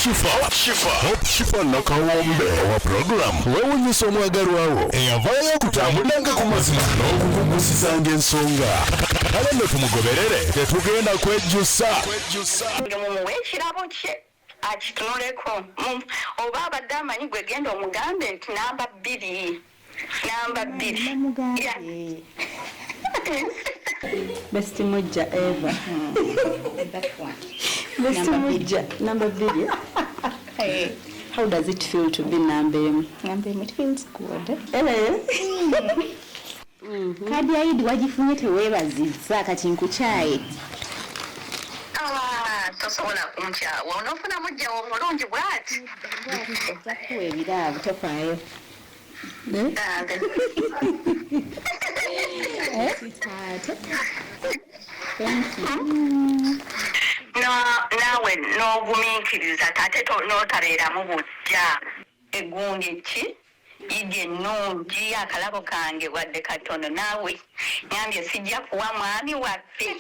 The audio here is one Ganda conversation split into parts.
Hope Shifa nakawombe wa program wewunyisa omwagalwawo eyavaayo okutambulanga ku mazima n'okukugusisanga ensonga kale nno tumugoberere tetugenda kwejjusa mumuwe ekirabo kye akitunuleko oba abadde amanyi gwe genda omugambe nti namba 2 Best Mujja ever. That one. Best Mujja, number 2. Hey. How does it feel to be number 1? Number 1, it feels good. Kadi yaidi wajifunye tewebaziza kati nkuchaye. Tosobola kumukyawa onofuna mujja omulungi bwati. Takuwe ebirabo tofaayo. Nawe n'ogumiikiriza tate n'otabeeramu bujja egundi ki ide ennungi akalabo kange wadde katono naawe nyambye sijja kuwa mwami waffe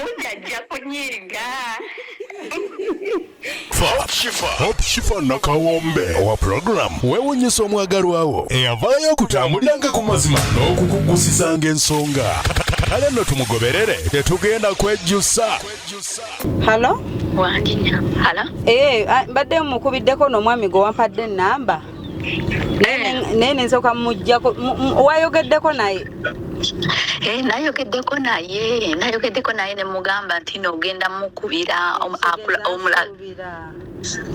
mujjajja kunyiga Hope Shifa nakawombe wa program wewunyisa omwagalwawo eyavaayo okutambulanga ku mazima n'okukugusisanga ensonga kale nno tumugoberere tetugenda kwejjusa. Halo? Wandinya. Halo? Mbadde mukubiddeko n'omwami gwe wampadde ennamba. Nene nsooka mujjako wayogeddeko naye. Nayogeddeko naye ne mugamba nti n'ogenda mukubira omulagirira.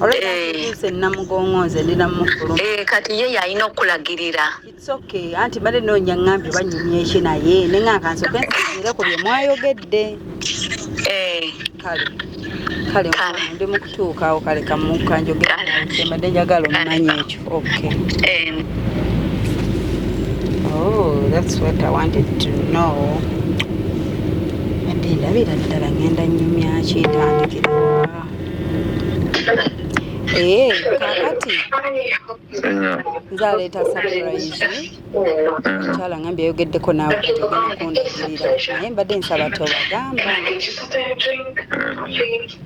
Olwese namugongoze ndina mukulu. Kati ye yalina okulagirira. It's okay. Anti bale noonya ngambi banyumye ki naye nenga nsoke nsire ku bye mwayogedde. Kale ndi mukutuuka awo kale kamukanjogera mbadde njagala omumanyi ekyo. Okay. Oh, that's what I wanted to know. Ndabira ddala ngenda nnyumya kitandikira. Kakati nzaleeta surprise. Mukyala ngambye yayogeddeko naawe tegenda kundagirira naye mbadde nsaba tobagamba.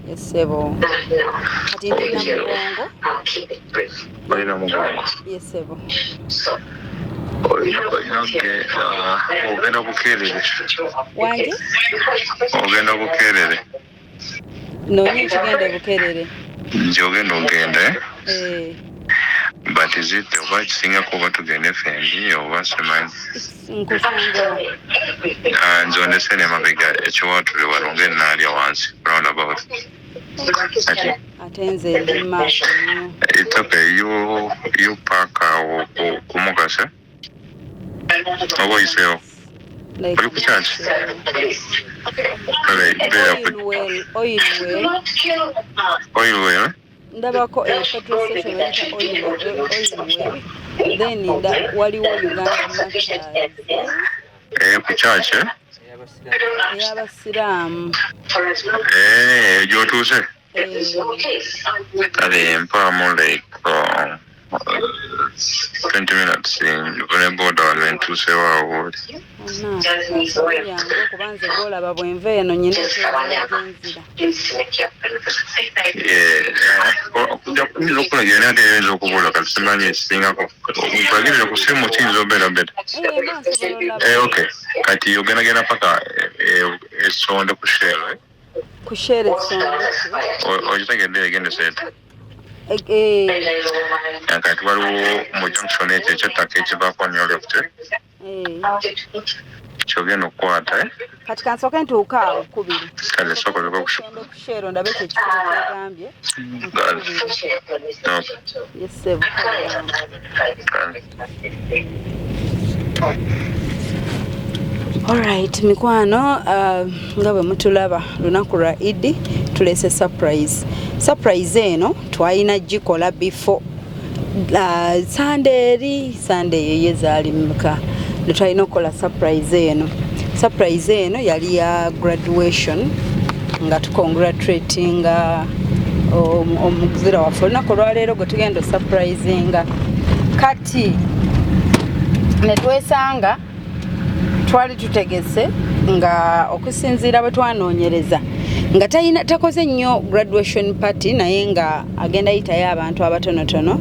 Yesebo kati ndina mugongo. Olina mugongo? Yesebo. Ogenda bukeerere. Wange? Ogenda bukeerere. Noonya ekigenda bukeerere. Nti ogenda ogende. But is it oba kisingako oba tugende fembi oba simanyi? Nkusanga. Nzondese n'emabega ekiwatule wano ng'ennaalya wansi round about. Ate nze ndi maaso nnyo. It's okay. You park ku Mugasa. Oba oyiseewo. Oli ku church? Oil well. Ndabako petrol station bayita oil well. Then waliwo Uganda Masters. Ku church? Ey'abasiraamu. Gy'otuuse? Kale mpaamu like 20 minutes in board wano ntuusewo awo. Yange okubanza gwolaba bwenva eno nyina okujja kuyinza okulagira naye ate eyinza okubuula kati simanyi ekisingako okulagirira ku simu kiyinza obeera beda. Okay kati ogendagenda paka esonde ku shero ku shero esonde ogitegedde egende seeta kati waliwo mu junction ekyo ekyettaka ekivaako nyo left kyogenda okukwata kati kansooke ntuuka awo kubiri kale sokoleka kushero ndabe ekyo ekifo kyegambye yesebo alright mikwano nga bwe mutulaba lunaku lwa Idi tulese surprise eno twalina gikola before Sunday yezaali muka twalina okukola surprise eno yali ya graduation nga tukongratulatinga omuzira waffe olunaku lwaleero gwe tugenda surprisinga kati netwesanga twali tutegese nga okusinziira bwe twanoonyereza nga takoze nnyo graduation party naye nga agenda yitayo abantu abatonotono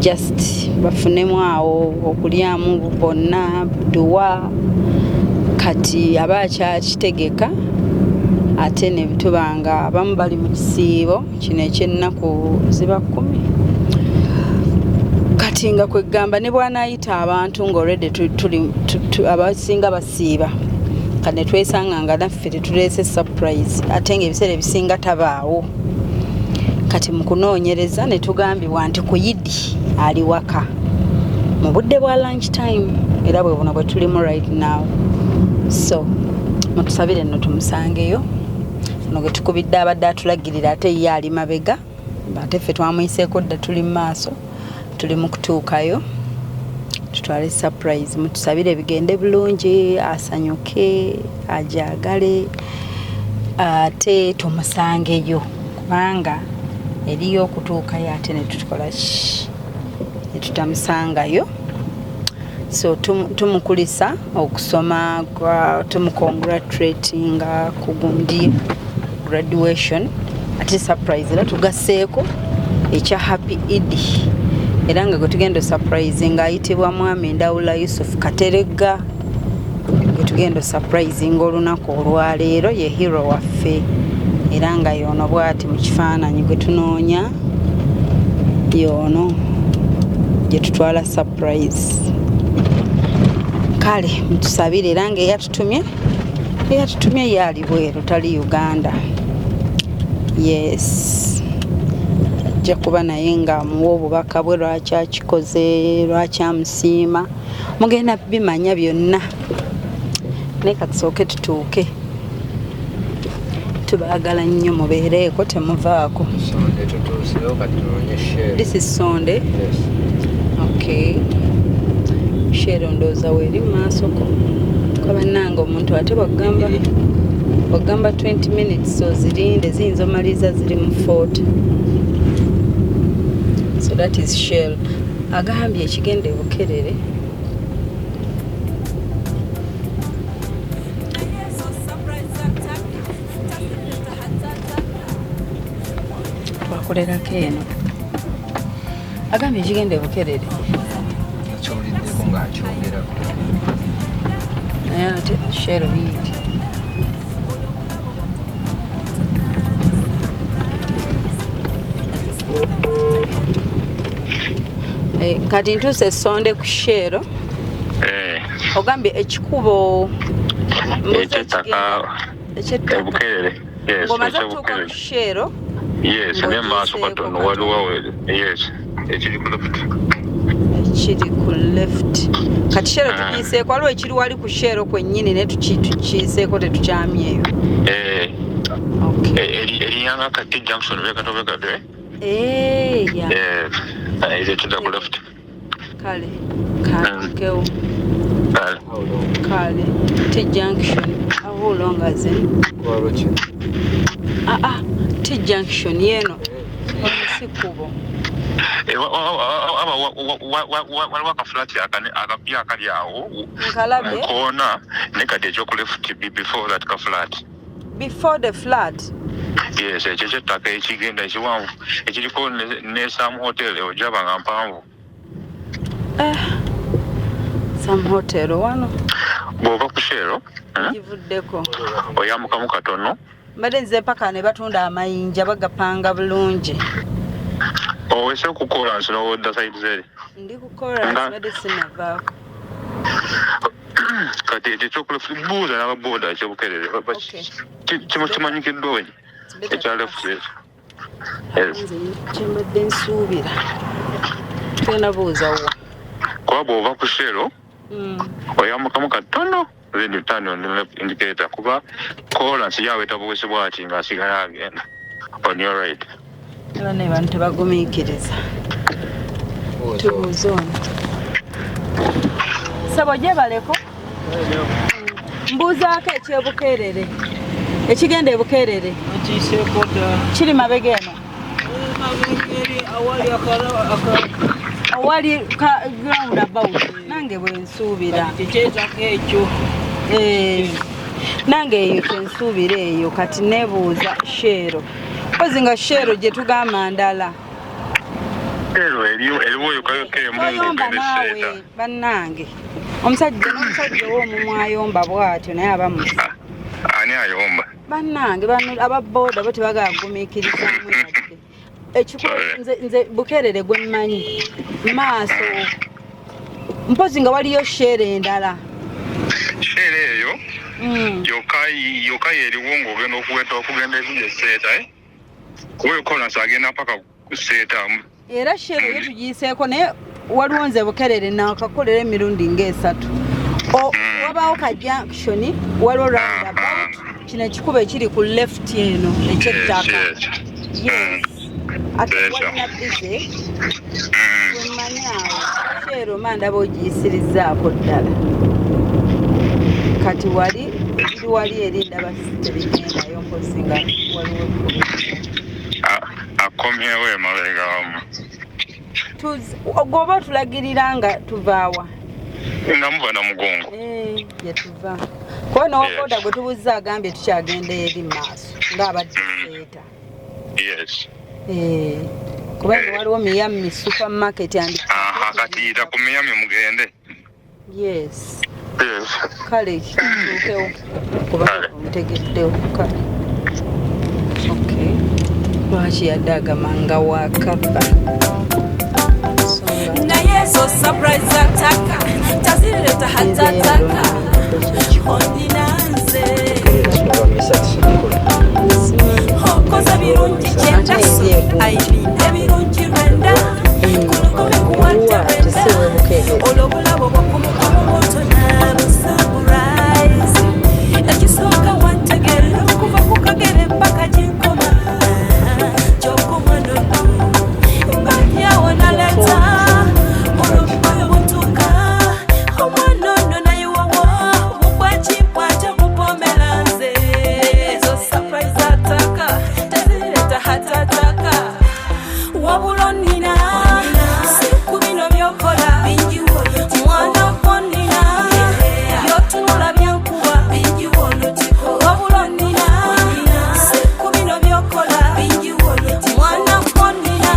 just bafunemu awo okulyamu bonna duwa kati abakyakitegeka ate ne bitubanga abamu bali mu kisiibo kino ekyennaku ziba 10 kati nga kwegamba ne bw'anaayita abantu ng'olwedde tuli abasinga basiiba kane twesanga nga naffe tetuleese surprise ate ng'ebiseera ebisinga tabaawo kati mu kunoonyereza ne tugambibwa nti ku Yidi ali waka mu budde bwa lunch time era bwe buno bwe tulimu right now so mutusabire nno tumusangeyo no gwe tukubidde abadde atulagirira ate ye ali mabega ate ffe twamuyiseeko dda tuli mu maaso tuli mu kutuukayo tutwale surprise mutusabire bigende bulungi asanyuke ajagale ate tumusangeyo kubanga eriyo okutuukayo ate ne tutukola ki ne tutamusangayo so tumukulisa okusoma tumukongratulatinga ku gundi graduation ate surprise era tugasseeko ekya happy Eid era nga gwe tugenda surprise nga ayitibwa Mwami Ndawula Yusuf Kateregga gwe tugenda surprise nga olunaku olwaleero ye hero waffe era nga yono bwati mu kifaananyi gwe tunoonya yono gye tutwala surprise kale mutusabire era nga eyatutumye yaali bweru tali Uganda yes ajja kuba naye nga muwa obubaka bwe lwaki akikoze lwaki amusiima mugenda bimanya byonna naye katusooke tutuuke tubaagala nnyo mubeereeko temuvaako this is Sunday yes. Okay shero ndooza weeri maasoko kabannanga omuntu ate wagamba 20 minutes so zirinde ziyinza omaliza ziri mu 40 so that is shell agambye ekigende bukerere twakolerako eno agambye ekigende bukerere akyoliddeko ng'akyongerako naye ate shell yiiti kati ntuuse Sonde ku Shero ogambye ekikubo Bukerere yes ngomaze tuuka ku Shero yes ne maaso katono waliwo yes ekiri ku left kati Shero tukiyiseeko waliwo ekiri wali ku Shero kwennyini ne tukiyiseeko tetukyamyeyo eriyanga kati junction bekatobekadde is to the left. Kale. T junction. How long has it? T junction yeno. Sikubo. Waka flat akapia kali awo. Nkalabe. Kona nekade joku left before that ka flat. Before the flat. Yes, ekyo ttaka ekigenda ekiwanvu ekiriko ne Sam Hotel ojaba nga mpanvu. Sam Hotel wano. Bw'ova ku Shero. Kivuddeko. Oyamukamu katono. Mbadde nze paka ne batunda amayinja bagapanga bulungi. Owese ku Chorus n'owodda side zeri. Ndi ku Chorus mbadde sinavaako. Kati ekyokulefubuuza n'ababoda ekyobukerere. Kimanyikiddwa we. Ekyalefuze. Kyembadde nsuubira. Tugenda buuza wo. Kuba bw'ova ku Shero, oyamukamu katono, then you turn on the left indicator. Kuba Chorus yaweta buwesi bwati ng'asigala agenda. On your right. Era ne bantu tebagumiikiriza. Tubuuze ono. Sabo gyebaleko? Mbuuzaako ekyebukeerere. Ekigenda ebukeerere. Kiri mabega eno. Awali ground about. Nange bwe nsuubira. Kikyetako ekyo. nange eyo kyensuubira eyo kati nebuuza Shero kozi nga Shero gye tugamba ndala eriwo toyomba naawe bannange omusajja w'omumwa ayomba bw'atyo naye aba musa ani ayomba bannange bano ababooda bo tebagagumiikirizaamu yadde nze Bukeerere gwe mmanyi maaso mpozi nga waliyo Shero endala Shero eyo yokka yeriwo ng'ogenda okugenda ebiyeseeta kuba ekolasi agenda paka kuseeta era Shero yo tugiyiseeko naye waliwo nze Bukeerere nakakolera emirundi ng'esatu wabaawo ka junction waliwo roundabout kino ekikuba ekiri ku left eno ekyettaka ate walina bize wemmanyaawo Shero mandaba ogiyisirizaako ddala kati wali eri ndaba terigendayo mpozi nga waliwo akomyewo emabega wamu goba otulagirira nga tuvaawa nga muva na mugongo yetuva kuba nowoboda gwe tubuuza agambye tukyagenda eri maaso ng'abadde seeta kubanga waliwo Miami supermarket kati yita ku Miami mugende yes kale kituukewo kubanga omutegeddewo kale lwaki yadde agamanga wakabba naye zo surprise ataka tazireta hatataka ondinanze okoza birungi kyendaso aibi ebirungi rwenda kulukome kuwata rwenda olobulabo bwakumukomo moto nabusaburise ekisooka wantegere okuva ku kagere mpaka ginkoma gyokomanono mbakyawo naleta olwobukoyo butuuka omwanono naye wawo mubwakimpwaja mupomera nze ezo surprise ataka tezireta hatataka wabula onnina siku bino byokola mwana wonnina byotunula byankuba wabula onnina siku bino byokola mwana wonnina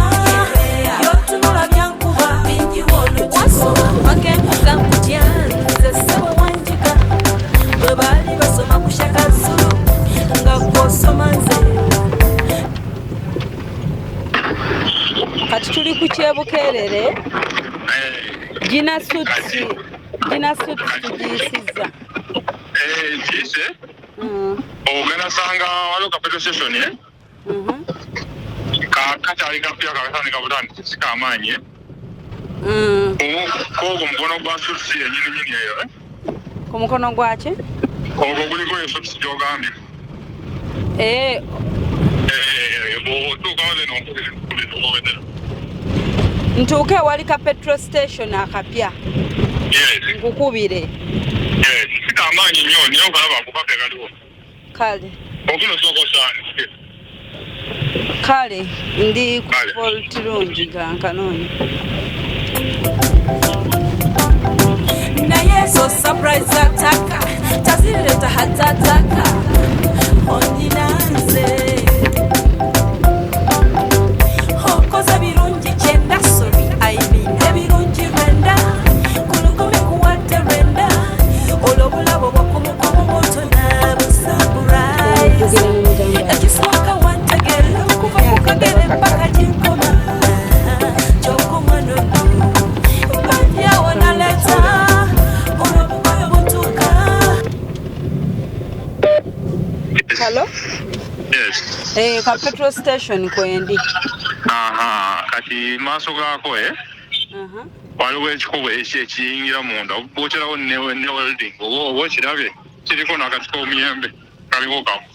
byotunula byankuba wasoma bagendaga kutya nze sebo wanjika bwe baali basoma ku Shakazulu nga kwosoma nze kati tuli ku Kyebukeerere gina suuti tugiyisizza kise ogenda sanga waliwo ka petrol station kakyali kapya kakatandika butandisi sikamaanyi kogwo mukono gwa suuti enyininyini eyo ku mukono gwaki ogwo guliko esuuti gyogambye bwotuukawo zeno nkubiri ntuuke ewali ka petrol station akapya nkukubire sikamaanyi nnyo naye okalaba akupapya kaliwo kale okino sooka osaani kale ndi ku volt lungi gankanoonya naye zo surprise ataka tazireta hatataka ondinanze okoza birungi kyendasobi aibi ebirungi rwenda kulukome kuwate rwenda olwobulabo bwakumukomo moto nabusaburise ekisooka wantegere okuva ku kagere mpaka ginkoma gyokomanono mbadyawo naleta olwobukoyo butuuka halo ka petrol station kwendi kati maaso gaako waliwo ekikubo ekiyingira munda bwokyerawo ne welding oba okirabye kiriko nakati k'omuyembe kaliwo kamu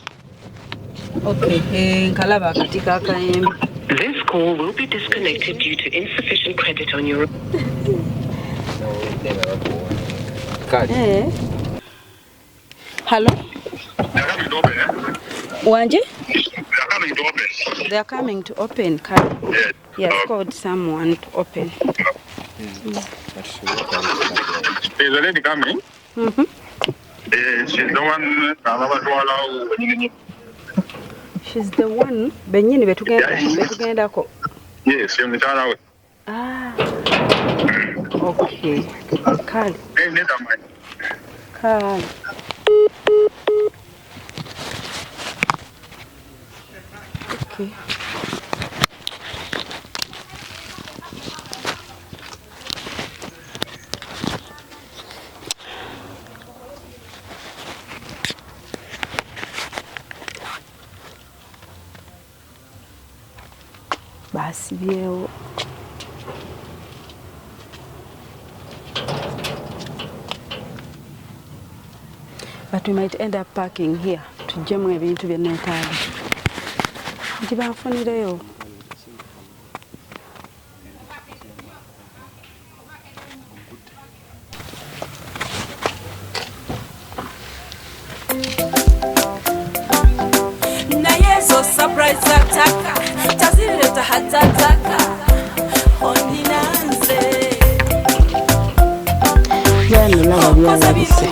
nkalaba akati kakayembe This call will be disconnected due to insufficient credit on your... Hello? They're coming to open, Wanje? They're coming to open. They are coming to open, Kali. Yes. He has called someone to open. There's a lady coming. She's the one abatwalawo. She's the one benyini betugendako. Yes, yo mukyala we. Okay. Kale. Nenda manyi. Kale. Okay. Basibyewo. But we might end up parking here. Tujjemu ebintu bye neetaaga. Nti banfunireyo. naye zo surprise ataka tazireta hatataka ondinanze Byanula byalabise.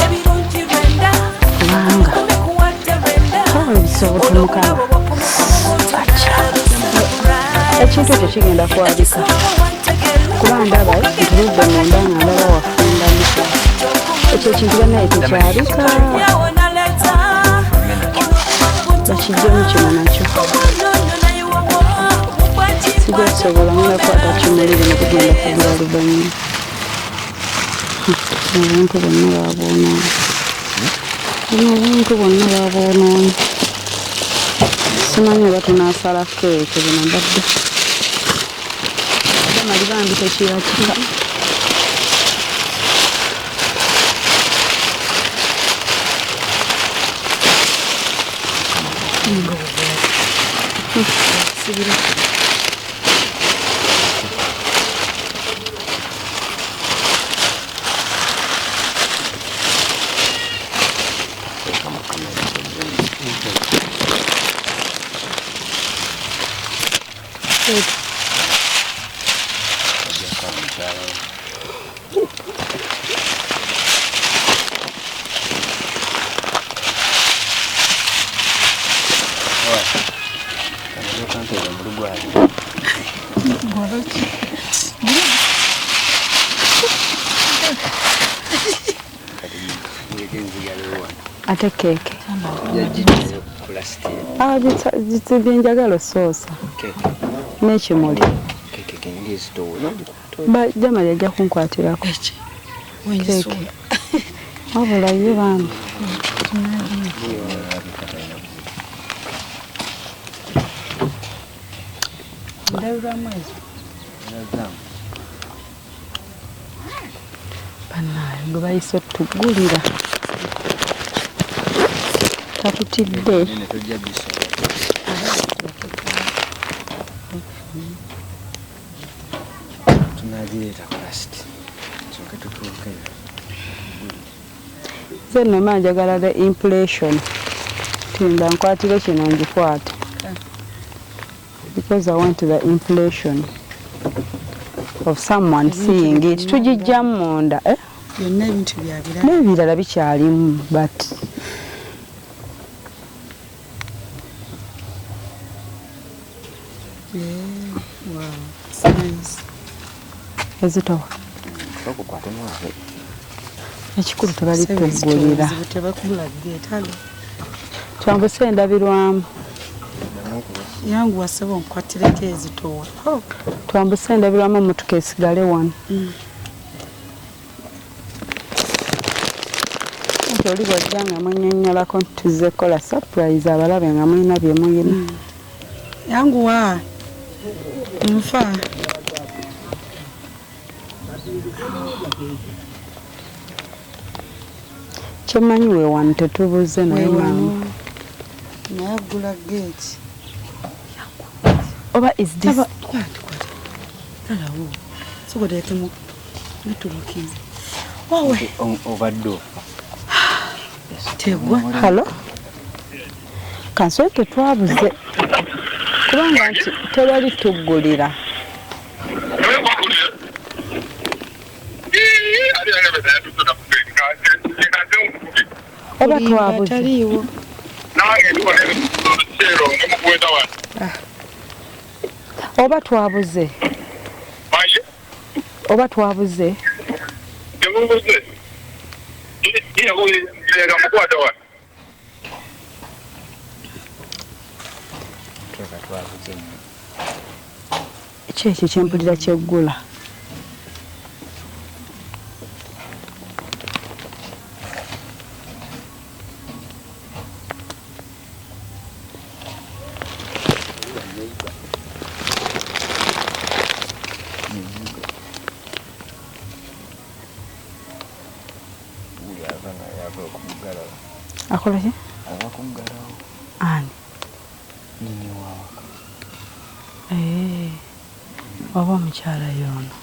ebirungi renda kumekuwadde renda Bisobotumuka. Ekintu ekyo kigenda kwabika. Kuba ndaba tuludde munda nga ndaba wafundamuka. Ekyo ekintu bannaye tekyabika. Bakijjemu kino nakyo. Sijja kusobola munakwata kimulire ne tugenda kugula lubanyi. Abantu bonna baboonoonyi. Abantu bonna baboonoonyi. Simanyi oba tunaasala keeke bino mbadde. Bamali bambi tekirakika. Ate keeke. Byenjagala osoosa. N'ekimuli. Jamali ajja kunkwatirako. Keeke. Wabula ye bambi. Bannaaye gwe bayise otugulira. Tatutidde. Nze nno njagala the impression. Tinda nkwatire kino ngikwate. Because I want the impression of someone seeing it. Tujijjamu munda. Byonna ebintu byabira. N'ebirala bikyalimu but Wow, it's nice. ezitowa. Ekikulu tebali tuggulira. Twambuse endabirwamu. Yangu wasaba nkwatireko ezitowa. Twambuse endabirwamu emmotoka esigale wano. Nti oli bw'ojja nga munnyonnyolako nti tuzze kukola surprise abalabe nga mulina bye muyina. Yangu wa nfa. Kyemanyi we wano tetubuze naye maama. Nayagula gate. Oba is this? Kwata. Talawo. Sogodeke mu bitulukiza. Wawe. Overdose. Tegwa. Hello? Kansooke twabuze. Kubanga nti tebali tuggulira. oba twabuze nange ndibona ebisero ngemukweta wano oba twabuze manje oba twabuze ngemubuze iyakulega mukwata wano kyekyo kyempulira kyeggula akola ki ani oba omukyala yono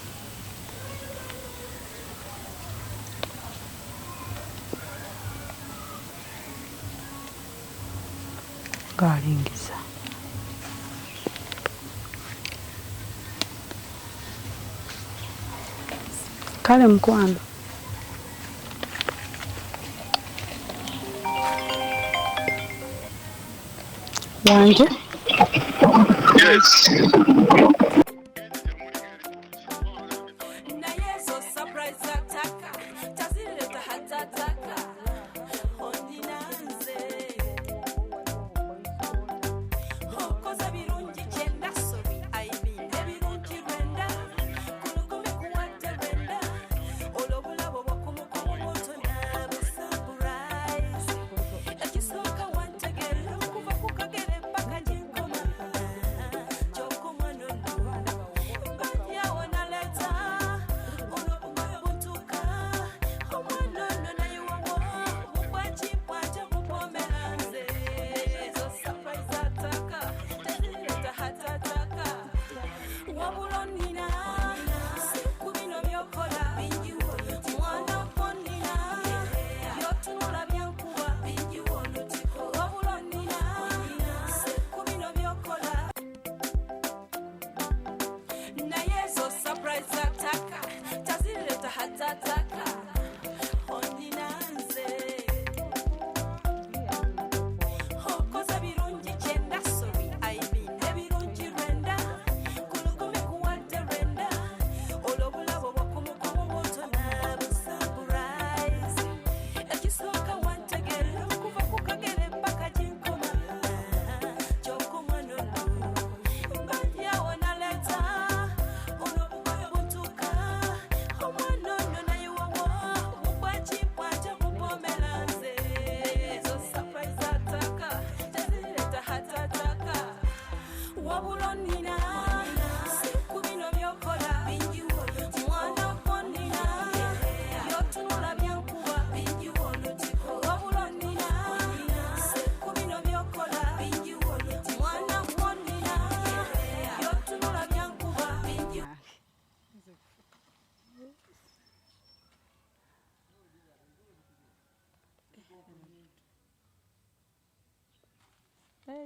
ngaalingiza kale mukwano wanje yes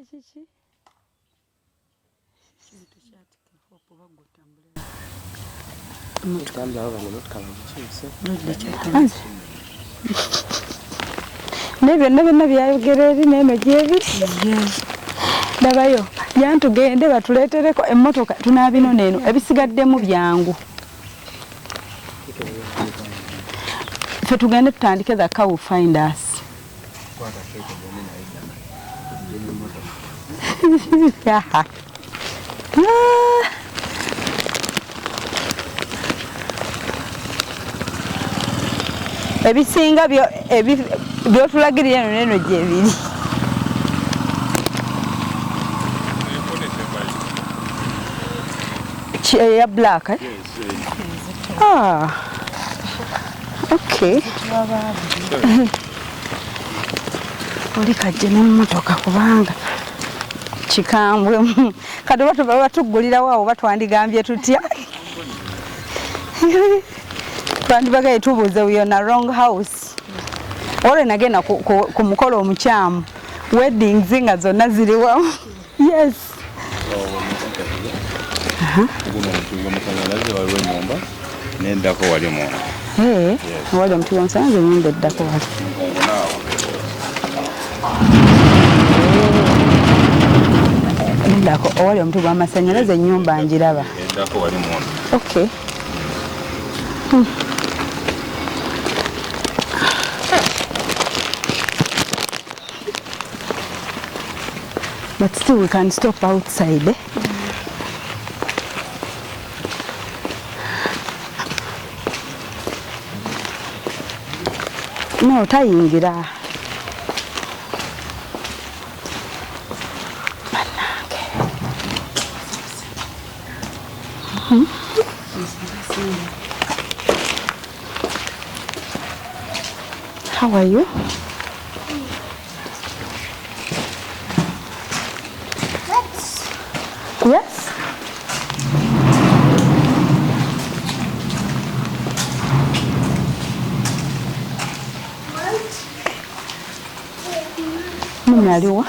kiki byonna byonna byayogera eri n'eno gyebiri ndabayo yantugende batuleetereko emmotoka tunaabinona eno ebisigaddemu byangu ffe tugende tutandike the cow find us ebisinga byotulagirira eno neno gyebiri eya black okay oli kajje n'emmotoka kubanga kikambwe kati oba tuba batugulirawo awo batwandigambye tutya twandibagaye tubuuze we on a wrong house olwo nagenda ku mukolo omukyamu weddings nga zonna ziri wamu yes nendako wali mwana wali omutugo musanze nyumba eddako wali Ndako owali omuti gw'amasannyalaze ennyumba njiraba. Endako wali muno. Okay. But still we can stop outside. No, tayingira. How are you? Yes. Mami aliwa?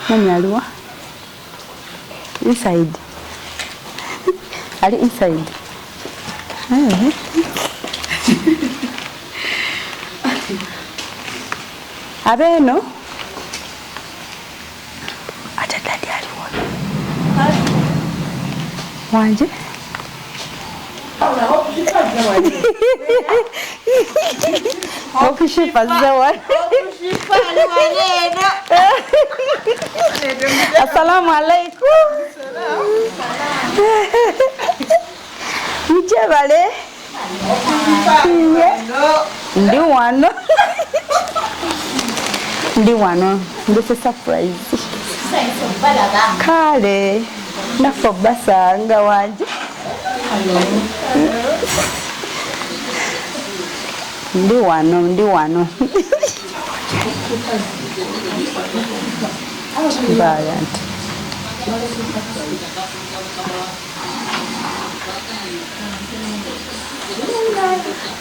Mami aliwa? Inside. Ali inside. Hey. Abeno? Ate dadi aliwa? Wanje? Okushipa zawadi. Assalamu alaikum. Mjebale. Ndi wano. Ndi wano. Ndi surprise. Kale. Nafo basanga wanje. Ndi wano. Valiant.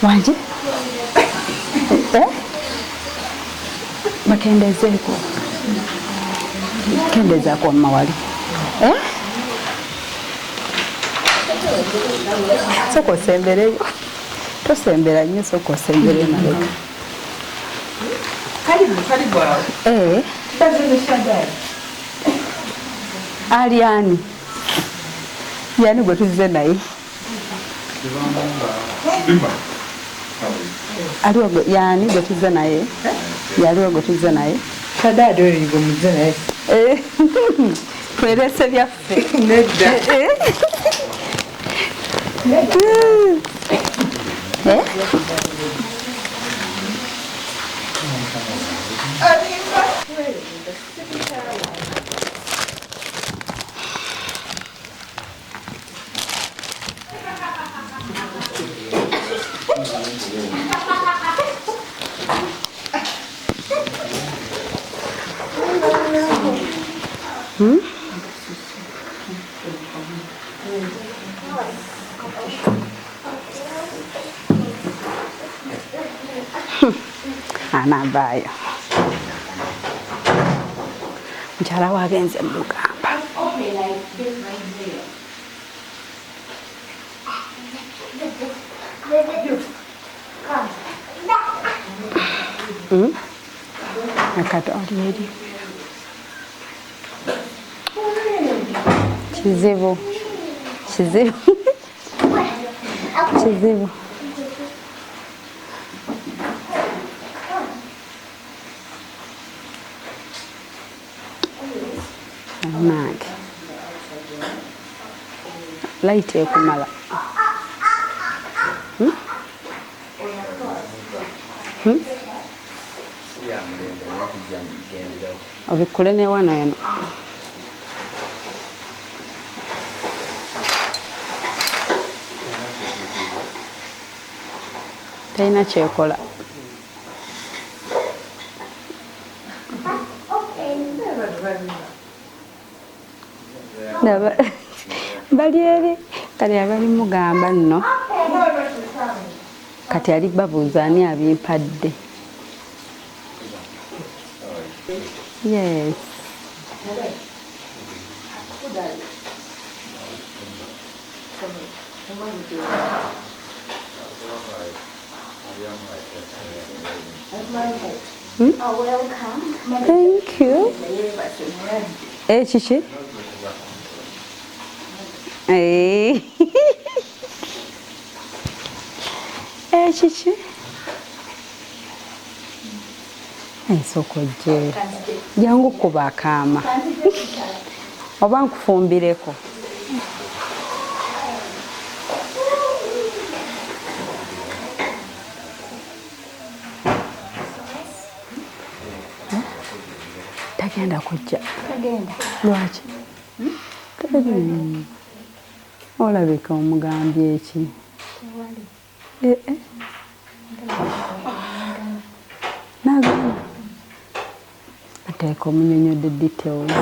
Wanje? Makendezeko. Kendeza kwa mawali. Soko sembere. Tosembera nnyo soko sembere naleka. Karibu awo. Aliani. Yani gwe tuzize naye. Aliwo yani gwe tuzize naye. Yaliwo gwe tuzize naye. Kadade oyo gwe muzize naye. Twerese byaffe. Nedda. Anabayo. Mchala wagenze mlugamba. Akato already. Chizibu. Nage. Light ekumala. Obikule ne wano eno. Taina kyekola. Bali eri kale abali mugamba nno kati ali babuuza ani abimpadde. Yes. Welcome. Thank you. Chichi? Chichi. Ensoko je. Jangu kuba akaama. Oba nkufumbireko. Tagenda kujja. Tagenda. Lwaki? Olabika omugambye eki. Nagamba. Ateeka omunyonyodde details.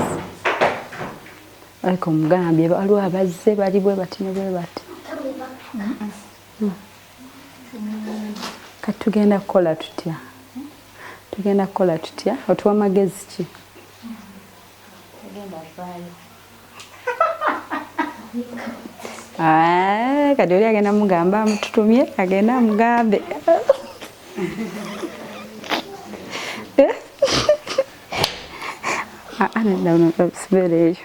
Ariko omugambye waliwo abazze bali bwe bati ne bwe bati. Kati tugenda kukola tutya? Tugenda kukola tutya? Otuwa amagezi ki? Kati oli agenda mugamba amututumye agenda amugambe. Sibeereyo.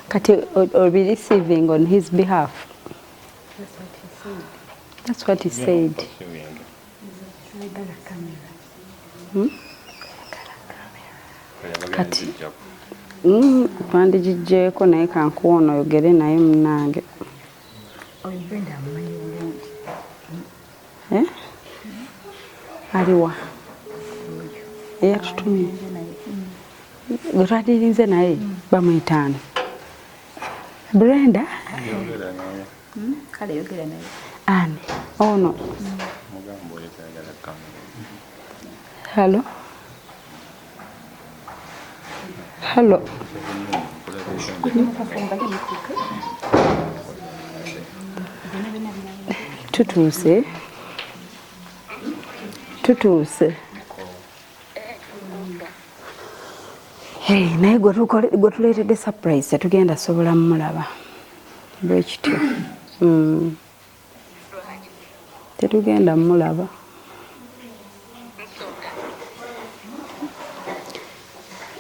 Kati will be receiving on his behalf. That's what he said. Kati twandigijjeeko naye kankuwona oyogere naye munnange. Aliwa eyatutumye gwe twadirinze naye bamwitaani Brenda Kale yogera naye. ani ono. Hello. Hello. Tutuuse. Hey, naye gwe tuleetedde surprise tetugenda sobola mulaba bwe kityo. Tetugenda mulaba.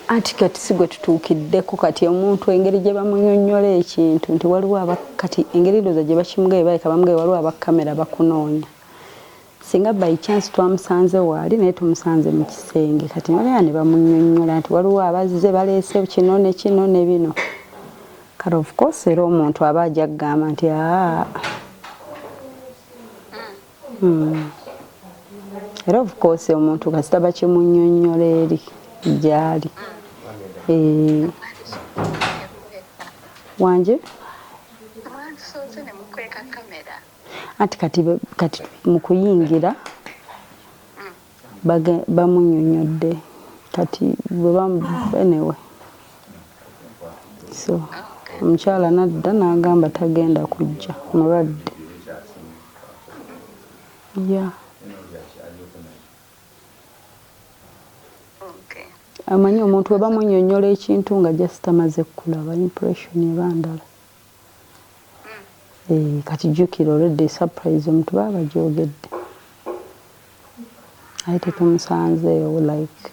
Anti kati si gwe tutuukiddeko kati omuntu engeri gye bamunyonnyola ekintu nti waliwo kati engeri ndowooza gye bakimugaye baleka bamugaye waliwo abakamera bakunoonya. Singa by chance twamusanze waali naye tumusanze mu kisenge kati nolea ne bamunyonnyola nti waliwo abazze baleese kino ne kino ne bino. Kati of course era omuntu aba ajja kugamba nti era of course omuntu kasita bakimunnyonnyola eri gyali. Wanje? Ati kati mu kuyingira bamunnyonnyodde kati anyway. So omukyala nadda n'agamba tagenda kujja mulwadde. Yeah. Amanyi omuntu we bamunnyonnyola ekintu nga just amaze kulaba impression eba ndala. Kati jjukira already surprise omuntu baba bagyogedde. Aye tetumusanzeewo like.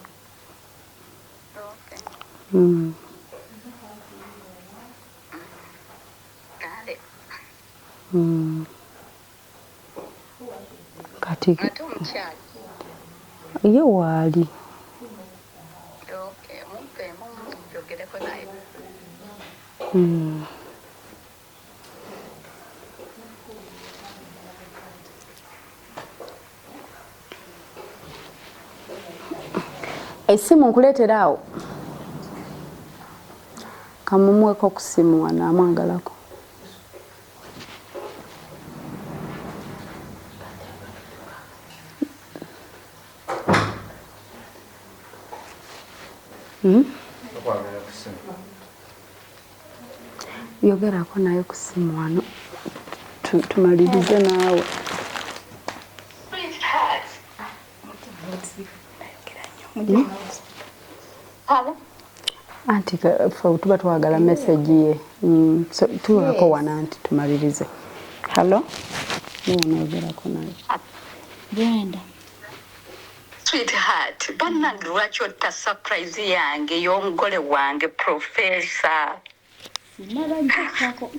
Kati ye waali. Essimu nkuleetera awo. Kamumuweko ku ssimu wano amwagalako. Yogerako naye ku ssimu wano tumalirize naawe. Anti ffe tuba twagala message ye. So tuwako wana anti tumalirize. Hello? Yogerako naye. Brenda. Sweetheart, bannange lwaki otta surprise yange y'omugole wange Professor. Sinaba njako.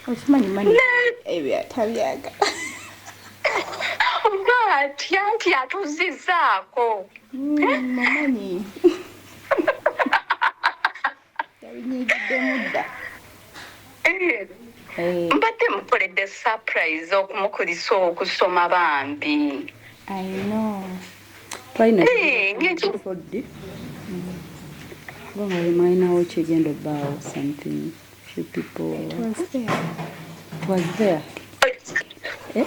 Okimanyi mani ebyatabyaga. Anti atuzizaako. Mamanyi. Yabinyigidde mudda. Mbadde mukoledde surprise okumukulisa okusoma bambi. I know. Well, I know what you're going about something. Few people. It was there. It was there. Eh?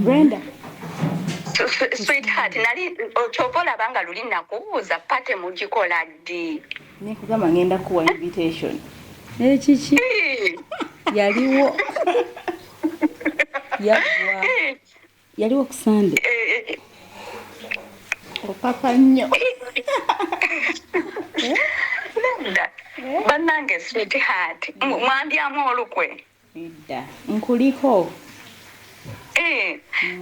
Brenda. Sweetheart, nali okyovola banga luli nakubuuza pate mugikola ddi. Nekugamba ngenda kuwa invitation. Kiki? Yaliwo. Yagwa. Yaliwo ku Sunday. Opapa nnyo. Bannange sweetheart, mwandyamu olukwe. Nedda. Nkuliko.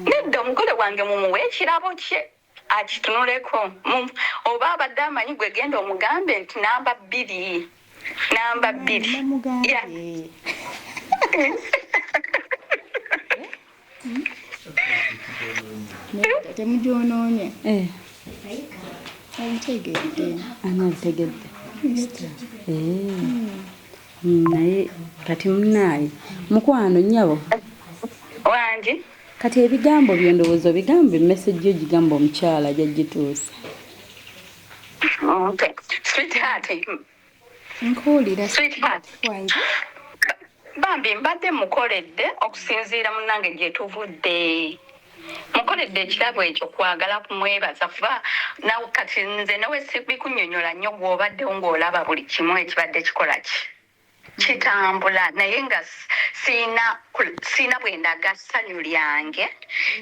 Nedda omugole wange mumuwe ekirabo kye akitunuleko. Oba abadde amanyi gwe genda omugambe nti namba 2. Namba 2. Yeah. Temujonoonye. Omutegedde. Anategedde. Naye kati munaaye mukwano nnyabo. Wangi? Kati ebigambo byo ndowooza bigambo message yo gigamba omukyala jagituusa. Okay. Sweetheart. Nkuwulira. Sweetheart. Wangi? Bambi mbadde mukoledde okusinziira munnange gye tuvudde. Mukoledde ekirabo ekyo kwagala kumwebaza kuba nawe kati nze nawe sibikunyonyola nnyo gw'obaddewo ng'olaba buli kimu ekibadde kikola kitambula naye nga siina bwendaga ssanyu lyange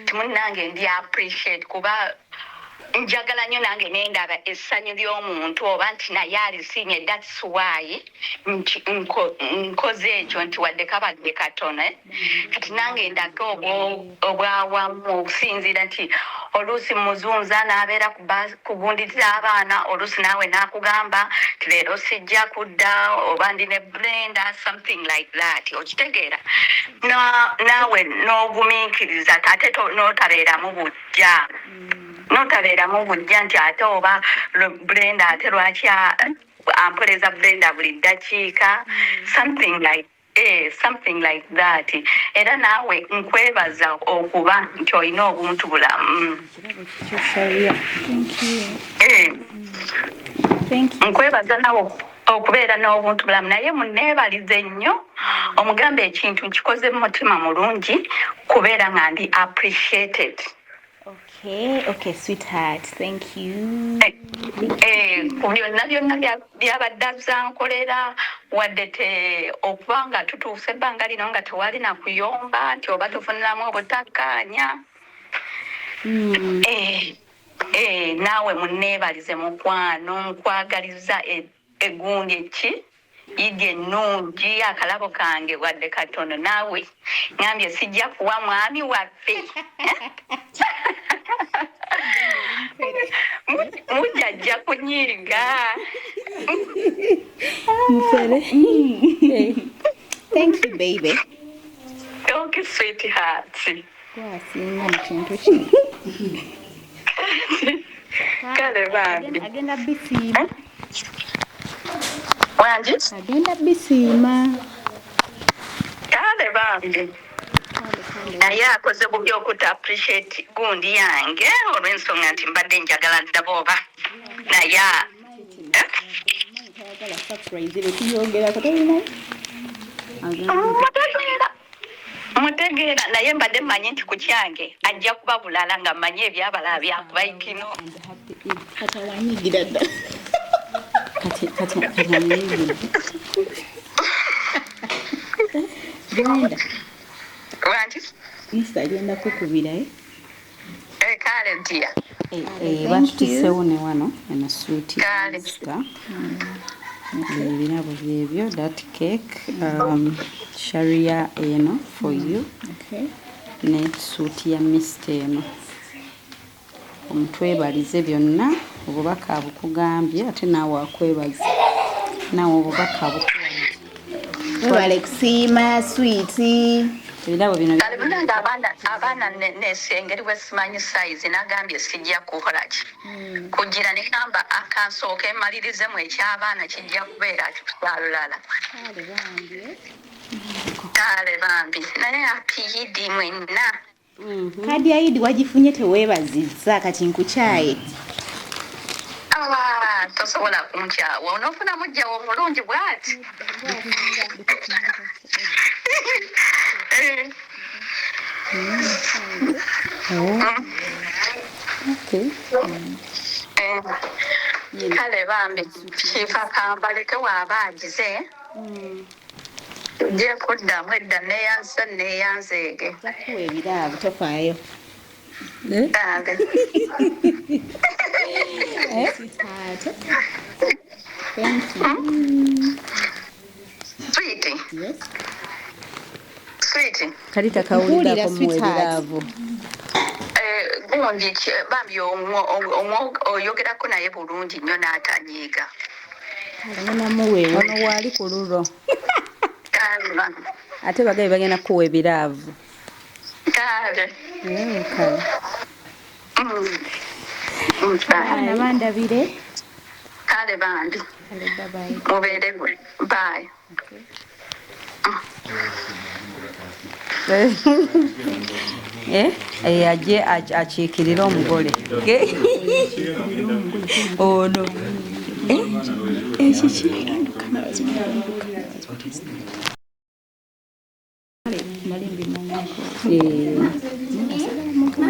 timunnange ndi appreciate kuba njagala nnyo nange nendaba essanyu ly'omuntu oba nti naye alisiimye that's why nkoze ekyo nti wadde kabadde katono kati nange ndaga obwawamu okusinziira nti oluusi muzunza n'abeera kubundiriza abaana oluusi naawe n'akugamba ti leero sijja kudda oba ndi ne Brenda something like that okitegeera naawe n'ogumiikiriza ate n'otabeeramu bujja notabeeramu bujja nti ate oba Brenda ate lwaki ampoleza Brenda buli ddakiika something like that era naawe nkwebaza okuba nti olina obuntu bulamu. Nkwebaza nawe okubeera n'obuntu bulamu naye munneebalize nnyo omugambe ekintu nkikoze mu mutima mulungi kubeera nga ndi appreciated. Okay, sweetheart. Thank you. Byonna byabadde azankolera wadde okuba nga tutuuse ebbanga lino nga tewali na kuyomba nti oba tufuniramu obutakkaanya. Naawe munneebalize mukwano nkwagaliza egundi eki yidde ennungi akalabo kange wadde katono naawe ngambye sijja kuwa mwami waffe. Mujjajja kunyiga. Thank you, baby. Okay, sweetheart. Kale bambi. Agenda bisiima. Wangi? Agenda bisiima. Kale bambi. Naye akoze bubi okuta appreciate gundi yange olw'ensonga nti mbadde njagala ddaba oba naye mutegeera naye mbadde mmanyi nti ku kyange ajja kuba bulala nga mmanyi ebyabala byakubaikino. Brenda. Wangi? Mr. agenda kukubira kale ntia. Batutiseewo ne wano eno sweet Easter. Ebirabo byebyo that cake Sharia eno for you. Okay. Ne suit ya Mr. eno. Omutwebalize byonna obubaka bukugambye ate naawe akwebaza naawe obubaka bukuwadde webale kusiima swiiti ebirabo bino kale bunanga abaana nesengeri bwesimanyi sayizi nagambye sijja kukolaki kugira negamba akansooka emalirizemu ekyabaana kijja kubeera kikusaalulala kale bambi naye apiyidi mwenna kadi ya idi wagifunye teweebazizza kati nkukyaye tosobola kunkyawa onoofuna mujjawo omulungi bw'ati kale bambi kifa kambaleke waaba agize tujje kuddamu edda neyanzeege kuwa ebiraabo tofaayo Sweetie. kali takawulirako muwebiraavu gundi bambi oyogerako naye bulungi nnyo n'atanyiiga ono waali ku lulo ate bagabe bagenda kuwa ebiraavu kale bandabire kale bambi mubeere gwe bye ajje akiikirira omugole ono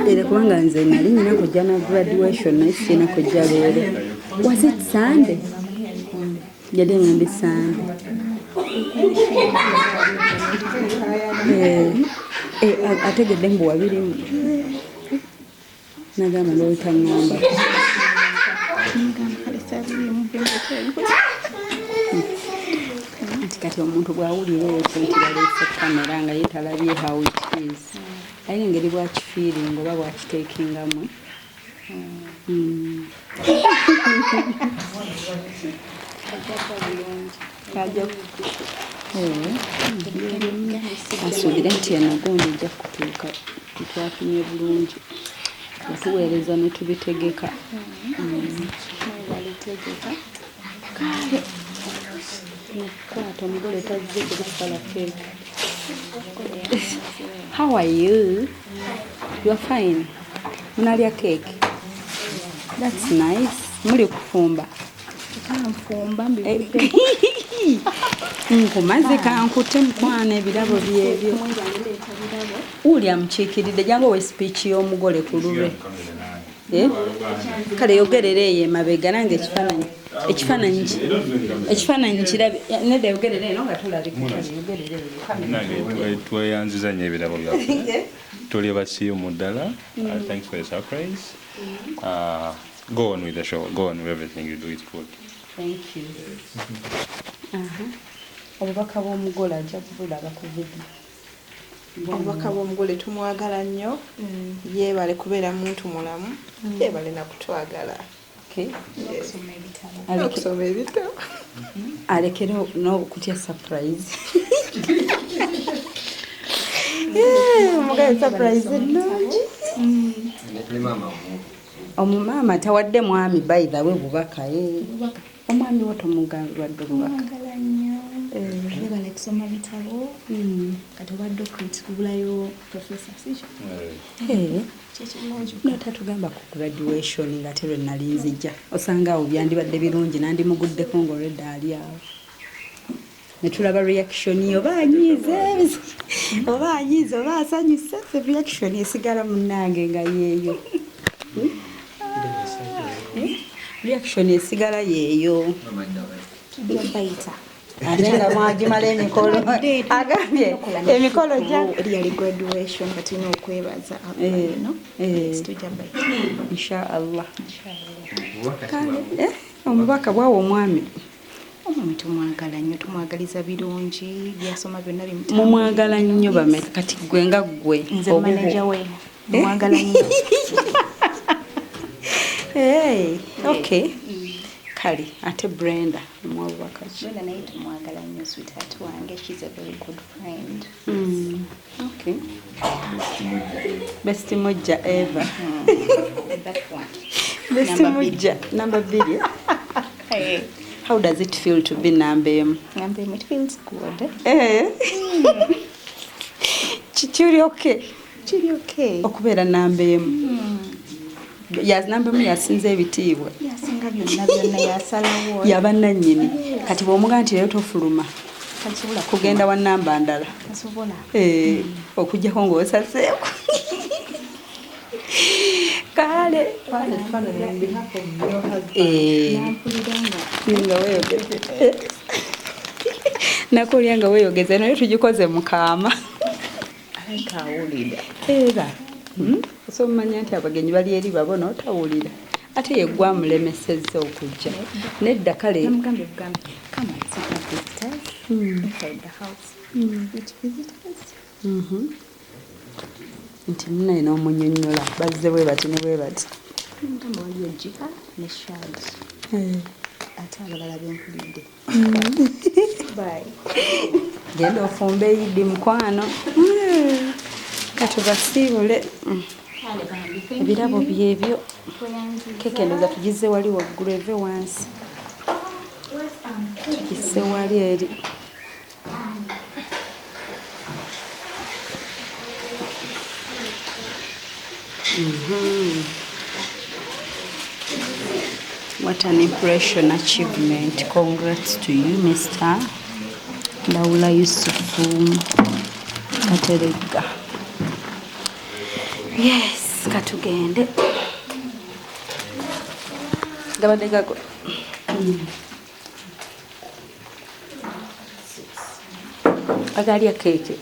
era kubanga nze nali nina kujja na graduation naye sirina kujja leero was it Sunday yali ngandi Sunday ategedde mbu wabirimu nagamba lwetaŋŋamba nti kati omuntu bw'awulira ekyo nti baleese kamera nga yeetalabye how it is ayina engeri bwakifiiringa oba bwakiteekingamu asuubire nti eno gundi ejja kutuuka titwafunye bulungi okuweereza ne tubitegeka kwata omugole tazze kulusala keeke. How are you? You are fine. Munalya cake. That's nice. Muli kufumba. Kanfumba nkumaze kankute mukwana ebirabo byebyo ulya mukiikiridde jangu we speech y'omugole ku lulwe kale yogerere eyo emabega nange ekifaananyi kirabe nedda yogerere eno nga tulabika yogerere tweyanziza nnyo ebirabo byaffe tuli basiimu ddala. Thanks for the surprise. Go on with the show. Go on with everything you do. It's good. Thank you. Obubaka bw'omugole ajja kubulaba ku video. Obubaka bw'omugole tumwagala nnyo. Yeebale kubeera muntu mulamu. Yeebale na kutwagala. Okay. Okusoma ebitabo. Alekere n'okutya surprise. Omugole surprise nnungi. Omumama tawadde mwami by the way bubaka omwami wo tomugalwadde bubaka yebale kusoma bitabo kati obadde okubulayo professor sicho notatugamba ku graduation nga terwe nali nzija osanga awo byandibadde birungi nandimuguddeko ng'olwedda ali awo netulaba reaction yo banyize oba asanyuse reaction esigala munnange nga yeeyo reaction esigala yeeyo baita ate nga mwagimala emikolo agambye emikolo yali graduation batina okwebaza tujja baita inshallah omubaka bwawo omwami tumwagala nnyo tumwagaliza birungi byasoma byonna mumwagala nnyo bameka kati gwe nga gwe nze manager we mwagala nnyo Okay. Kali ate Brenda mwabaka ki. Brenda naye tumwagala nnyo sweetheart wange. She's a very good friend. Okay. Best Mujja Eva. That one. Best Mujja number 2. Hey. How does it feel to be number M? Number M, it feels good. Chiri okay. Chiri okay. Okubeera number M. Yas number M yasinze ebitiibwa. Yasinga byonna yasalawo. Yabannannyini. Kati bw'omugaa nti leero tofuluma. Kugenda wa namba ndala. Tasobola. Okujjako ng'osaseeko. Kale. Nga weeyogeze. Nakulya nga weeyogeze naye tugikoze mu kaama. Kawulira. Era. So mmanya nti abagenyi bali eri babona otawulira. Ate yeggwa mulemesezza okujja. Nedda kale. Namugambe bugambe. Come and sit at visitors. Inside the house. Which visitors? Nti munaye n'omunnyonnyola bazze bwe bati ne bwe bati. Mugamba waliyo Jika ne Shad. Ate abalala bempulidde. Bye. Genda ofumbe Idi mukwano. Katubasiibule. Ebirabo byebyo. Keke ndoza tugize wali waggulu eve wansi. Tugise wali eri. What an impression achievement. Congrats to you, Mr. Laula Yusufu Katerega. Yes, katugende. Gabadde gago. Agali ya keke.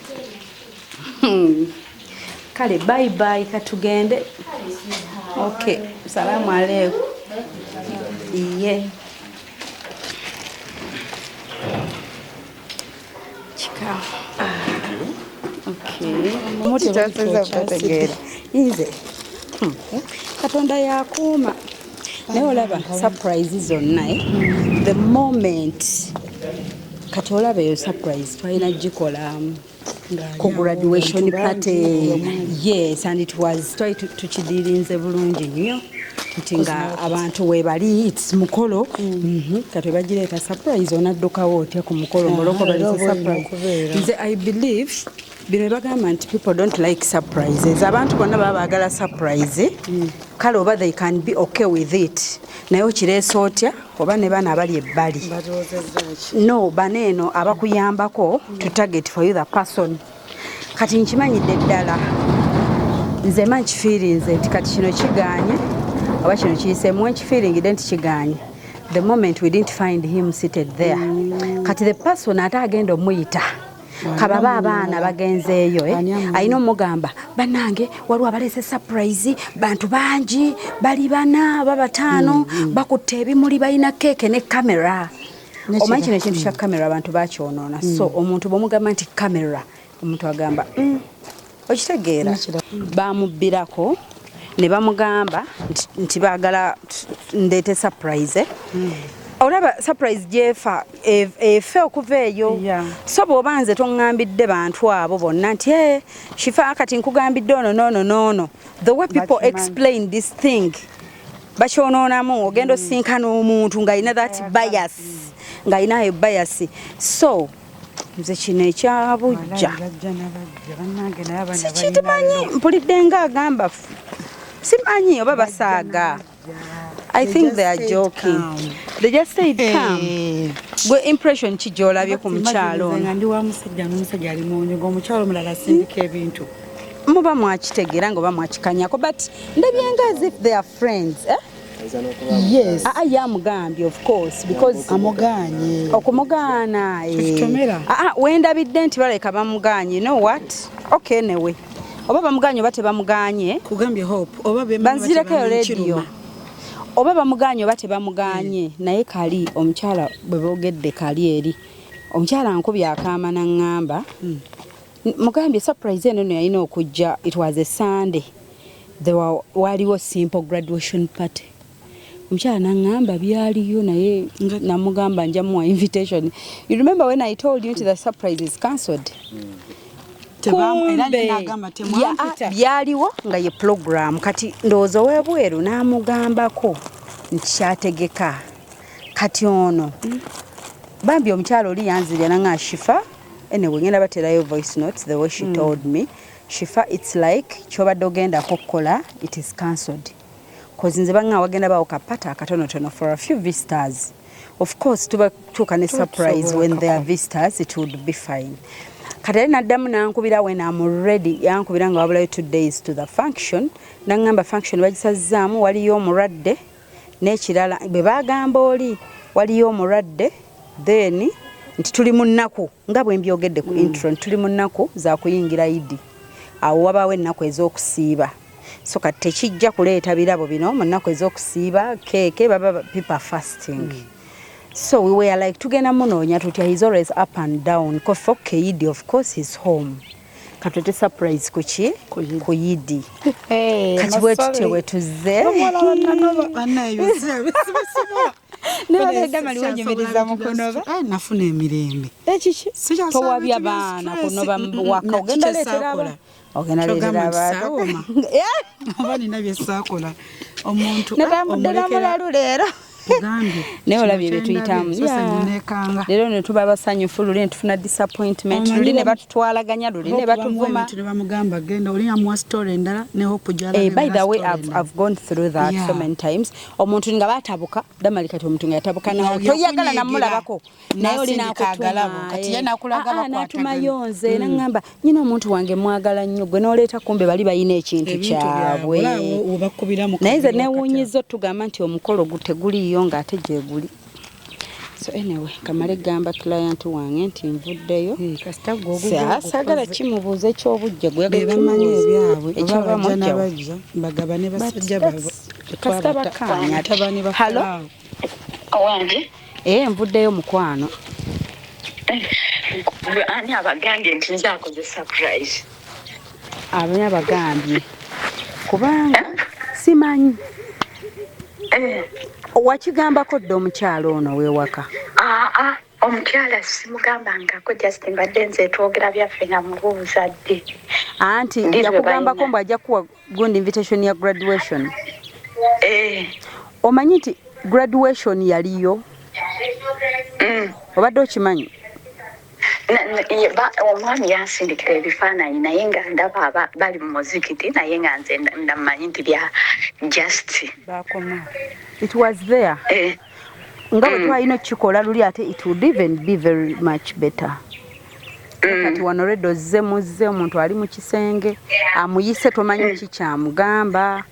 Kale bye bye katugende. Okay, salamu alaikum. Iye. Chika. Okay. Muti tategera. Ize. Katonda yakuuma. Naye olaba surprise zonna the moment kati olaba eyo surprise twalina gikola ku graduation party. Yes, and it was tukidirinze bulungi nnyo nti nga abantu webali it's mukolo kati bagireeta surprise onaddukawo otya ku mukolo muloko bali surprise. Nze I believe bino bagamba nti people don't like surprises. Abantu bonna baba baagala surprise. Kale oba they can be okay with it. Naye okireesa otya oba ne bana abali ebbali. No, baneeno abakuyambako to target for you the person. Kati nkimanyidde ddala. Nze manyi kifiirinze nti kati kino kigaanye oba kino kiyiseemu nkifiiringidde nti kigaanye. The moment we didn't find him seated there. Kati the person ate agenda omuyita. Kababa abaana bagenzeeyo alina omugamba bannange waliwo abaleese surprise bantu bangi bali 4 oba 5 bakutte ebimuli balina keeke ne kamera. Omanyi kino ekintu kya kamera abantu bakyonoona. So omuntu bw'omugamba nti kamera omuntu agamba okitegeera. Bamubbirako ne bamugamba nti baagala ndeete surprise. Olaba surprise jefa efe okuva eyo. So bw'oba nze toŋŋambidde bantu abo bonna nti shifa kati nkugambidde no. The way people explain this thing bakyonoonamu ogenda osinkana omuntu ng'alina that bias ng'alina bias. So nze kino ekyabujja sikitimanyi mpulidde ng'agamba simanyi oba basaaga. I think they are joking. They just say it calm. Gwe impression ki gy'olabye ku mukyalo ono? Ndi wa musajja n'omusajja ali mu nnyonga omukyalo omulala asindika ebintu. Muba mwakitegeera nga oba mwakikanyako but ndabye nga as if they are friends. Yes. Yamugambye of course because amugaanye. Okumugaana. Tukitomera. Wendabidde nti baleka bamugaanye. You know what? Okay anyway. Oba bamugaanye oba tebamugaanye. Kugambye hope. Oba banzireko radio. Oba bamugaanye oba tebamugaanye naye kali omukyala bwe boogedde kali eri omukyala nkubye akaama n'aŋŋamba mugambye surprise eno yalina okujja. It was a Sunday. Waliwo simple graduation party. omukyala n'aŋŋamba byaliyo naye namugamba njamuwa invitation. You remember when I told you the surprise is cancelled? Byaliwo nga ye program kati ndowooza ow'ebweru n'amugambako nti kyategeka kati ono bambi omukyala oli yanzirya nanga Shifa anyway ngenda baterayo voice notes the way she told me Shifa it's like kyobadde ogendako okukola it is cancelled cause nze banga wagenda bawo kapata akatonotono for a few visitors of course tuka ne surprise when there are visitors it would be fine. Kati naddamu nankubira when I'm ready yankubira nga wabulayo 2 days to the function nangamba function bagisazaamu waliyo omulwadde n'ekirala bwe bagamba oli waliyo omulwadde then nti tuli mu nnaku nga bwe mbyogedde ku intro tuli mu nnaku za kuyingira Idi awo wabaawo ennaku ez'okusiiba so kati tekijja kuleeta birabo bino mu nnaku ez'okusiiba keeke baba people fasting. So we were like tugenda munoonya tutya he's always up and down ko for Idi of course he's home katete surprise kuki ku Idi kati bwetutye wetuze nafuna emirembe ekiki towabya baana kunoba waka ogenda leetera ogenda leetera abaana oba nina byesaakola omuntu namulalu leero naye olabye betuyitamu leero ne tuba basanyufu luli ne tufuna disappointment luli ne batutwalaganya luli ne batuvuma bamugamba genda oli amuwa story endala ne hope jala by the way I've gone through that so many times omuntu nga batabuka damali kati omuntu nga yatabuka nawo toyagala namulabako naye oli nakutuma kati yana kulaga bakwatuma yonze nangamba nyina omuntu wange mwagala nnyo gwe noleeta kumbe bali bayina ekintu kyabwe naye nze newuunyiza otugamba nti omukolo guteguli nga ate gye guli so anyway kamale gamba client wange nti nvuddeyo sagala kimubuuza ekyobujja bamanye ebyabwe oba bagabane basajja halo owange nvuddeyo mukwano ani abagambye nti nzaakoze surprise abani abagambye kubanga simanyi wakigambako dde omukyalo ono wewaka omukyala simugambangako just mbadde nze twogera byaffe nga mubuuza dde anti yakugambako mbu ajja kuwa gundi invitation ya graduation omanyi nti graduation yaliyo obadde okimanyi omwami yansindikira ebifaananyi naye nga ndaba bali mu muzikiti naye nga nze ndamanyi nti bya just bakoma it was there nga bwe twalina okukikola luli ate it would even be very much better kati wano already ozze muzze omuntu ali mu kisenge amuyise tomanyi ki kyamugamba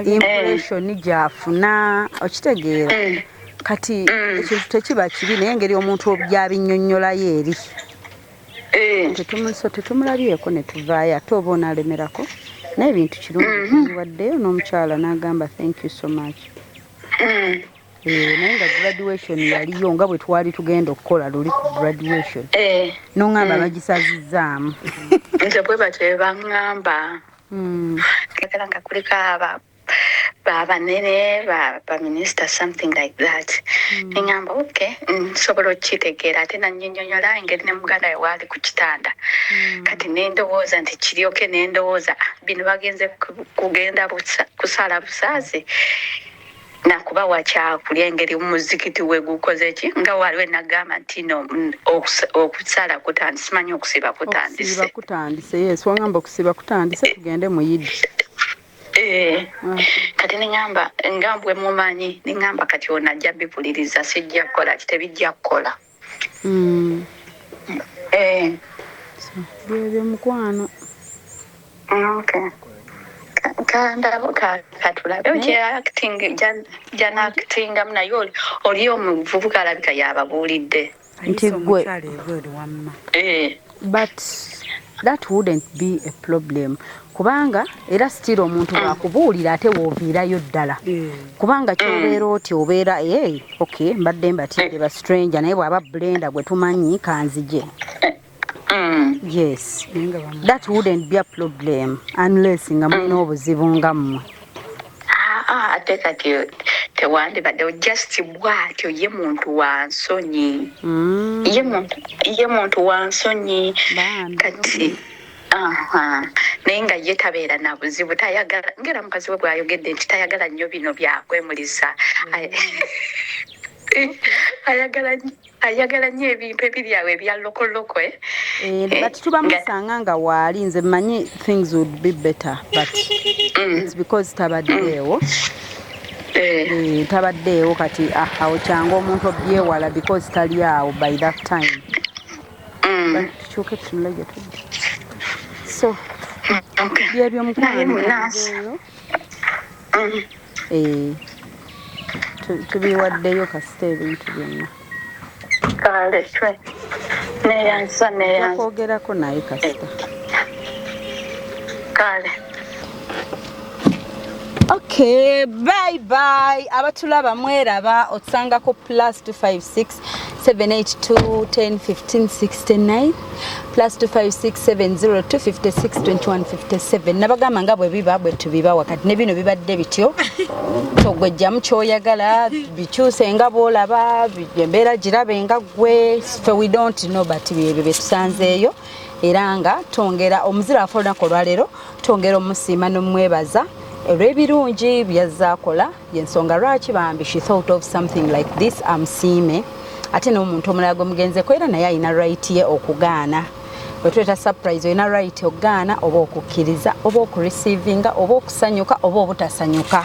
impression gyafuna okitegeera kati ekintu tekiba kibi naye engeri omuntu gyabinnyonnyolayo eri tetumulabyeko ne tuvaayo ate oba onaalemerako naye ebintu kirungi waddeyo n'omukyala n'agamba thank you so much naye nga graduation yaliyo nga bwe twali tugenda okukola luli ku graduation n'oŋŋamba bagisazizzaamu nze bwe batwe baŋŋamba kakala nga kuliko abanene baminister something like that neŋŋamba okay nsobola okukitegeera ate nannyonyola engeri ne muganda we waali ku kitanda kati nendowooza nti kiryoke nendowooza bino bagenze kugenda kusala busaazi nakuba wakyakulya engeri muzikiti we gukoze ki nga waliwo enagamba nti no okusala kutandise simanyi okusiba kutandise yes wangamba okusiba kutandise tugende mu Idi kati neŋŋamba ngambwe mumanyi neŋŋamba kati ono ajja bipuliriza sijja kukola kitebijja kukola byebyo mukwano okay kandabo katulabe janactingamu naye oli omuvubuka alabika yababuulidde nti gwe but that wouldn't be a problem kubanga era still omuntu wakubuulira ate wooviirayo ddala kubanga kyobeera oti obeera okay mbadde mbatidde ba stranger naye bw'aba blender gwe tumanyi kanzije yes that wouldn't be a problem unless nga mulina obuzibu nga mmwe ate kati tewandibaddewo just bw'atyo ye muntu wa nsonyi ye muntu wa nsonyi kati naye nga ye tabeera na buzibu tayagala ngera mukazi we bw'ayogedde nti tayagala nnyo bino byakwemulisa ayagala nnyo ebintu ebiri awo ebya lokoloko but tuba musanga nga waali nze mmanyi things would be better but it's because tabaddeewo tabaddeewo kati awo kyanga omuntu obyewala because tali awo by that time tukyuke tunulege tudde so byebyo mukwano tubiwaddeyo kasita ebintu byonna kale twe neyanza kwogerako naye kasita kale okay bye bye abatulaba mweraba otusangako +256 782 10 15 69 +256 702 56 21 57 nabagamba nga bwe biba bwe tubiba wakati ne bino bibadde bityo togwejjamu kyoyagala bikyuse nga boolaba embeera girabe nga gwe we don't know but byebyo byetusanzeeyo era nga twongera omuzira afolonako olwaleero twongera omusiima n'omwebaza olw'ebirungi byazaakola yensonga lwaki bambi she thought of something like this amusiime ate n'omuntu omulala gwe mugenzeko era naye alina right ye okugaana wetweta surprise olina right okugaana oba okukkiriza oba okureceivinga oba okusanyuka oba obutasanyuka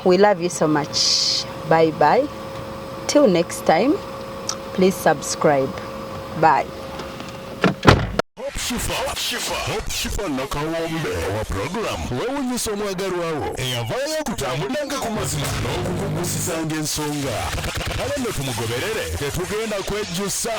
we love you so much bye bye till next time please subscribe bye Hope Shifa Nakawombe wa program wewunyisa omwagalwawo eyavaayo okutambulanga ku mazima n'okukugusisanga ensonga kale nno tumugoberere tetugenda kwejjusa